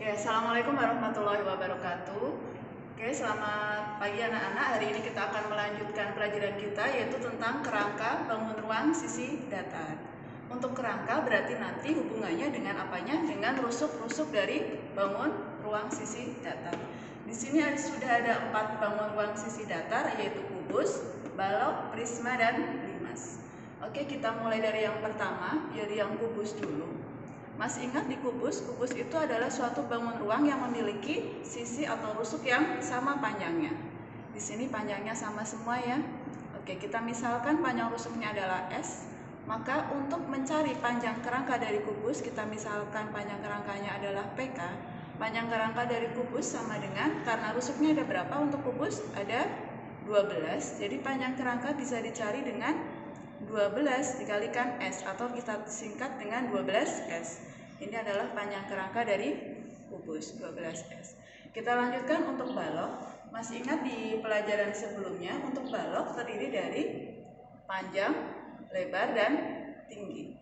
Oke, Assalamualaikum warahmatullahi wabarakatuh. Oke, selamat pagi anak-anak. Hari ini kita akan melanjutkan pelajaran kita yaitu tentang kerangka bangun ruang sisi datar. Untuk kerangka berarti nanti hubungannya dengan apanya? Dengan rusuk-rusuk dari bangun ruang sisi datar. Di sini sudah ada 4 bangun ruang sisi datar yaitu kubus, balok, prisma, dan limas. Oke, kita mulai dari yang pertama, yaitu yang kubus dulu. Masih ingat di kubus? Kubus itu adalah suatu bangun ruang yang memiliki sisi atau rusuk yang sama panjangnya. Di sini panjangnya sama semua ya. Oke, kita misalkan panjang rusuknya adalah S. Maka untuk mencari panjang kerangka dari kubus, kita misalkan panjang kerangkanya adalah PK. Panjang kerangka dari kubus sama dengan, karena rusuknya ada berapa untuk kubus? Ada 12. Jadi panjang kerangka bisa dicari dengan 12 dikalikan S atau kita singkat dengan 12S. Ini adalah panjang kerangka dari kubus 12S. Kita lanjutkan untuk balok. Masih ingat di pelajaran sebelumnya untuk balok terdiri dari panjang, lebar, dan tinggi.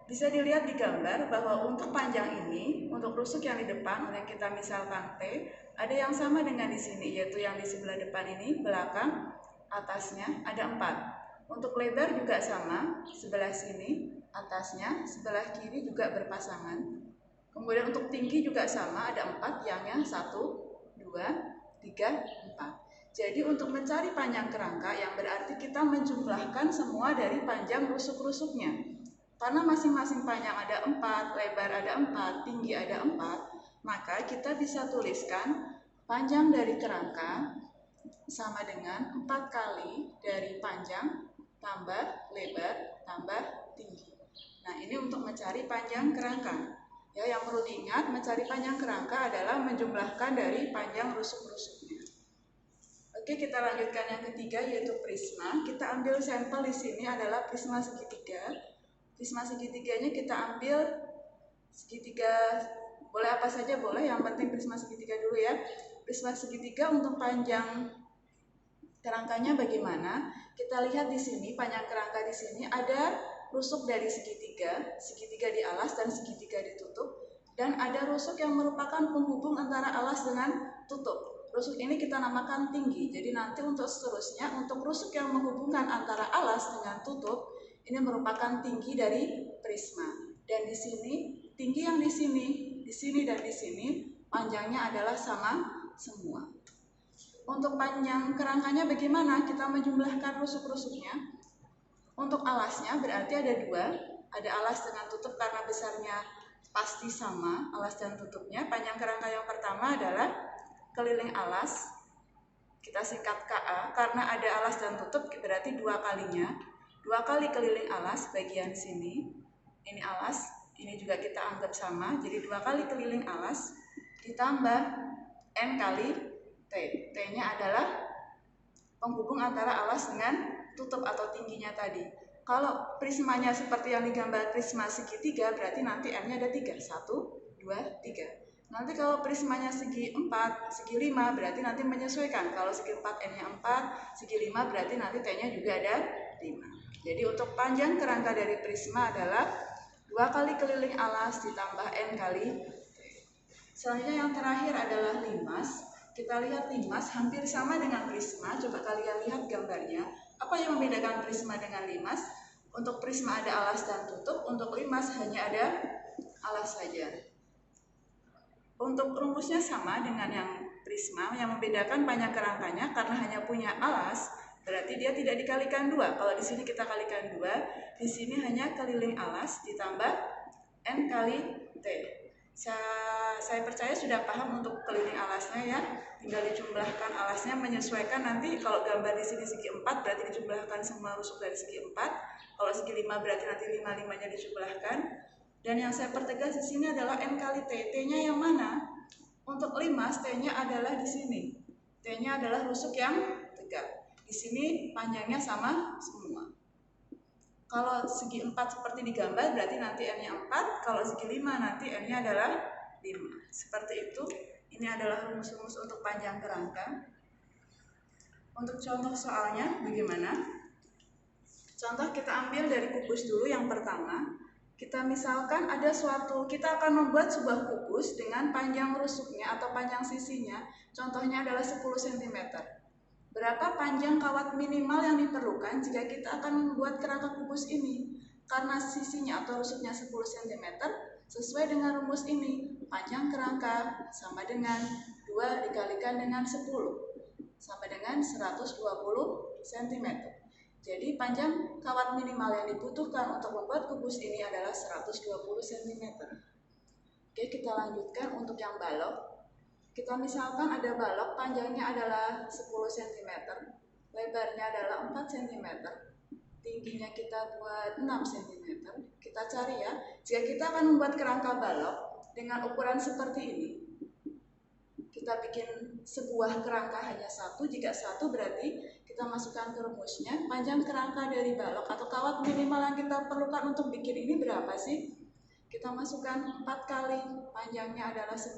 Bisa dilihat di gambar bahwa untuk panjang ini, untuk rusuk yang di depan yang kita misalkan T, ada yang sama dengan di sini, yaitu yang di sebelah depan ini, belakang, atasnya ada 4. Untuk lebar juga sama, sebelah sini, atasnya, sebelah kiri juga berpasangan. Kemudian untuk tinggi juga sama, ada 4, yangnya 1, 2, 3, 4. Jadi untuk mencari panjang kerangka yang berarti kita menjumlahkan semua dari panjang rusuk-rusuknya. Karena masing-masing panjang ada 4, lebar ada 4, tinggi ada 4, maka kita bisa tuliskan panjang dari kerangka sama dengan 4 kali dari panjang tambah lebar tambah tinggi. Nah, ini untuk mencari panjang kerangka. Ya, yang perlu diingat, mencari panjang kerangka adalah menjumlahkan dari panjang rusuk-rusuknya. Oke, kita lanjutkan yang ketiga yaitu prisma. Kita ambil sampel di sini adalah prisma segitiga. Prisma segitiganya kita ambil segitiga, boleh apa saja boleh, yang penting prisma segitiga dulu ya. Prisma segitiga untuk panjang kerangkanya bagaimana? Kita lihat di sini, panjang kerangka di sini ada rusuk dari segitiga, segitiga di alas dan segitiga ditutup, dan ada rusuk yang merupakan penghubung antara alas dengan tutup. Rusuk ini kita namakan tinggi. Jadi nanti untuk seterusnya, untuk rusuk yang menghubungkan antara alas dengan tutup, ini merupakan tinggi dari prisma. Dan di sini, tinggi yang di sini dan di sini, panjangnya adalah sama semua. Untuk panjang kerangkanya bagaimana? Kita menjumlahkan rusuk-rusuknya. Untuk alasnya berarti ada 2. Ada alas dengan tutup karena besarnya pasti sama, alas dan tutupnya. Panjang kerangka yang pertama adalah keliling alas. Kita singkat KA, karena ada alas dan tutup berarti 2 kalinya. 2 kali keliling alas bagian sini. Ini alas, ini juga kita anggap sama. Jadi 2 kali keliling alas ditambah N kali T. T-nya adalah penghubung antara alas dengan tutup atau tingginya tadi. Kalau prismanya seperti yang digambar prisma segitiga, berarti nanti N-nya ada 3. 1, 2, 3. Nanti kalau prismanya segi 4, segi 5, berarti nanti menyesuaikan. Kalau segi 4, N-nya 4, segi 5, berarti nanti T-nya juga ada 5. Jadi untuk panjang kerangka dari prisma adalah 2 kali keliling alas ditambah N kali T. Selanjutnya yang terakhir adalah limas. Kita lihat limas hampir sama dengan prisma. Coba kalian lihat gambarnya. Apa yang membedakan prisma dengan limas? Untuk prisma ada alas dan tutup, untuk limas hanya ada alas saja. Untuk rumusnya sama dengan yang prisma, yang membedakan panjang kerangkanya karena hanya punya alas, berarti dia tidak dikalikan 2. Kalau di sini kita kalikan 2, di sini hanya keliling alas ditambah N kali T. Saya percaya sudah paham untuk keliling alasnya ya. Tinggal dijumlahkan alasnya, menyesuaikan nanti kalau gambar di sini segi 4 berarti dijumlahkan semua rusuk dari segi 4. Kalau segi 5 berarti nanti 5-5-nya dijumlahkan. Dan yang saya pertegas di sini adalah N kali T. T-nya yang mana? Untuk limas T-nya adalah di sini. T-nya adalah rusuk yang tegak. Di sini panjangnya sama semua. Kalau segi 4 seperti digambar berarti nanti N-nya 4, kalau segi 5 nanti N-nya adalah 5. Seperti itu, ini adalah rumus-rumus untuk panjang kerangka. Untuk contoh soalnya bagaimana? Contoh kita ambil dari kubus dulu yang pertama. Kita misalkan kita akan membuat sebuah kubus dengan panjang rusuknya atau panjang sisinya, contohnya adalah 10 cm. Berapa panjang kawat minimal yang diperlukan jika kita akan membuat kerangka kubus ini? Karena sisinya atau rusuknya 10 cm, sesuai dengan rumus ini, panjang kerangka sama dengan 2 dikalikan dengan 10, sama dengan 120 cm. Jadi panjang kawat minimal yang dibutuhkan untuk membuat kubus ini adalah 120 cm. Oke, kita lanjutkan untuk yang balok. Kita misalkan ada balok, panjangnya adalah 10 cm, lebarnya adalah 4 cm, tingginya kita buat 6 cm. Kita cari ya, jika kita akan membuat kerangka balok dengan ukuran seperti ini, kita bikin sebuah kerangka hanya satu, jika satu berarti kita masukkan ke rumusnya, panjang kerangka dari balok atau kawat minimal yang kita perlukan untuk bikin ini berapa sih? Kita masukkan 4 kali, panjangnya adalah 10,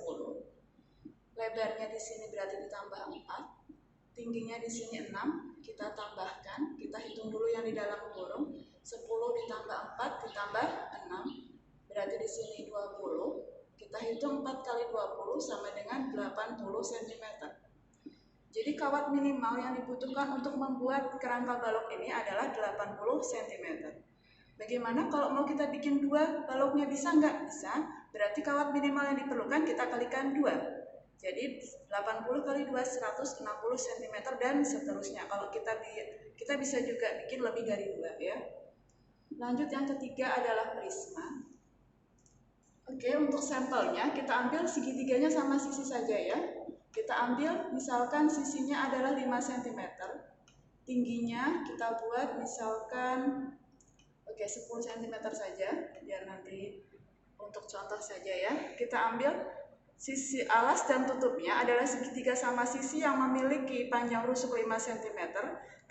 lebarnya di sini berarti ditambah 4, tingginya di sini 6, kita tambahkan, kita hitung dulu yang di dalam kurung, 10 ditambah 4 ditambah 6, berarti di sini 20, kita hitung 4 kali 20 sama dengan 80 cm. Jadi kawat minimal yang dibutuhkan untuk membuat kerangka balok ini adalah 80 cm. Bagaimana kalau mau kita bikin 2 baloknya, bisa nggak? Bisa. Berarti kawat minimal yang diperlukan kita kalikan 2. Jadi 80 kali 2 160 cm dan seterusnya. Kalau kita bisa juga bikin lebih dari 2 ya. Lanjut yang ketiga adalah prisma. Oke, untuk sampelnya kita ambil segitiganya sama sisi saja ya. Kita ambil misalkan sisinya adalah 5 cm, tingginya kita buat misalkan 10 cm saja, biar nanti untuk contoh saja ya. Kita ambil sisi alas dan tutupnya adalah segitiga sama sisi yang memiliki panjang rusuk 5 cm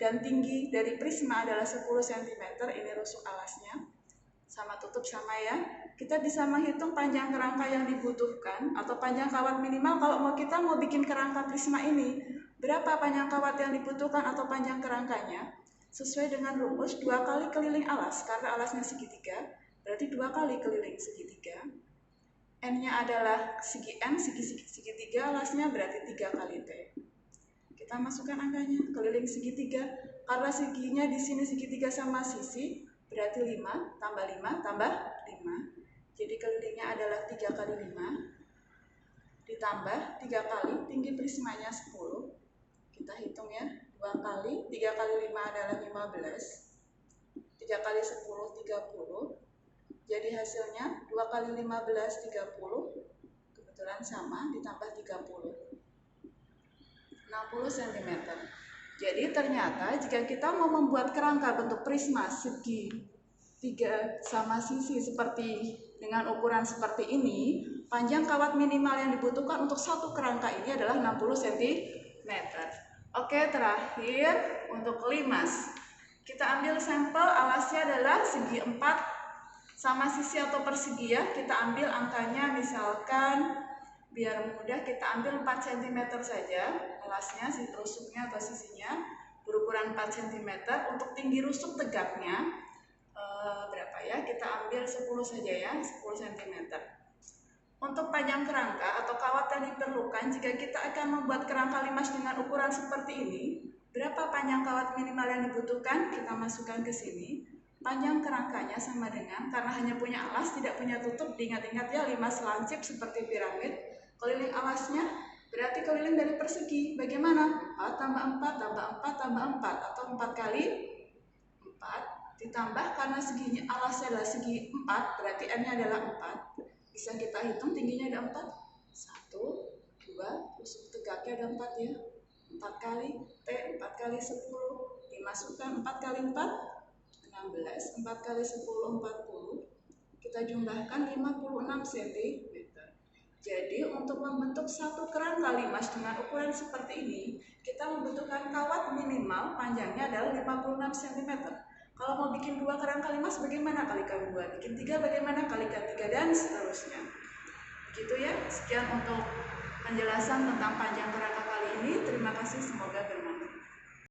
dan tinggi dari prisma adalah 10 cm, ini rusuk alasnya. Sama tutup sama ya. Kita bisa menghitung panjang kerangka yang dibutuhkan atau panjang kawat minimal kalau kita mau bikin kerangka prisma ini. Berapa panjang kawat yang dibutuhkan atau panjang kerangkanya? Sesuai dengan rumus 2 kali keliling alas, karena alasnya segitiga, berarti 2 kali keliling segitiga. N-nya adalah segi N, segitiga alasnya berarti 3 kali T. Kita masukkan angkanya, keliling segitiga, karena seginya di sini segitiga sama sisi, berarti 5 tambah 5 tambah 5. Jadi kelilingnya adalah 3 kali 5 ditambah 3 kali tinggi prismanya 10. Kita hitung ya, 2 kali 3 kali 5 adalah 15. 3 kali 10 30. Jadi hasilnya 2 kali 15 30. Kebetulan sama, ditambah 30. 60 cm. Jadi ternyata jika kita mau membuat kerangka bentuk prisma segi 3 sama sisi seperti dengan ukuran seperti ini, panjang kawat minimal yang dibutuhkan untuk satu kerangka ini adalah 60 cm. Oke, terakhir untuk limas. Kita ambil sampel alasnya adalah segi 4 sama sisi atau persegi ya. Kita ambil angkanya misalkan biar mudah kita ambil 4 cm saja alasnya, rusuknya atau sisinya berukuran 4 cm. Untuk tinggi rusuk tegaknya berapa ya? Kita ambil 10 saja ya, 10 cm. Untuk panjang kerangka atau kawat yang diperlukan jika kita akan membuat kerangka limas dengan ukuran seperti ini, berapa panjang kawat minimal yang dibutuhkan? Kita masukkan ke sini. Panjang kerangkanya sama dengan, karena hanya punya alas tidak punya tutup, diingat-ingat ya, limas lancip seperti piramid. Keliling alasnya berarti keliling dari persegi. Bagaimana? 4 tambah 4 tambah 4 tambah 4 atau 4 kali 4 ditambah, karena seginya alasnya adalah segi 4 berarti N-nya adalah 4. Bisa kita hitung tingginya ada 4. 1, 2, rusuk tegaknya ada 4 ya. 4 kali T, 4 kali 10 dimasukkan 4 kali 4 16, 4 kali 10 40. Kita jumlahkan 56 cm. Jadi untuk membentuk satu kerangka limas dengan ukuran seperti ini, kita membutuhkan kawat minimal panjangnya adalah 56 cm. Kalau mau bikin 2 kerangka limas bagaimana? Kalikan 2. Bikin 3 bagaimana? Kalikan 3 dan seterusnya. Begitu ya. Sekian untuk penjelasan tentang panjang kerangka kali ini. Terima kasih, semoga bermanfaat.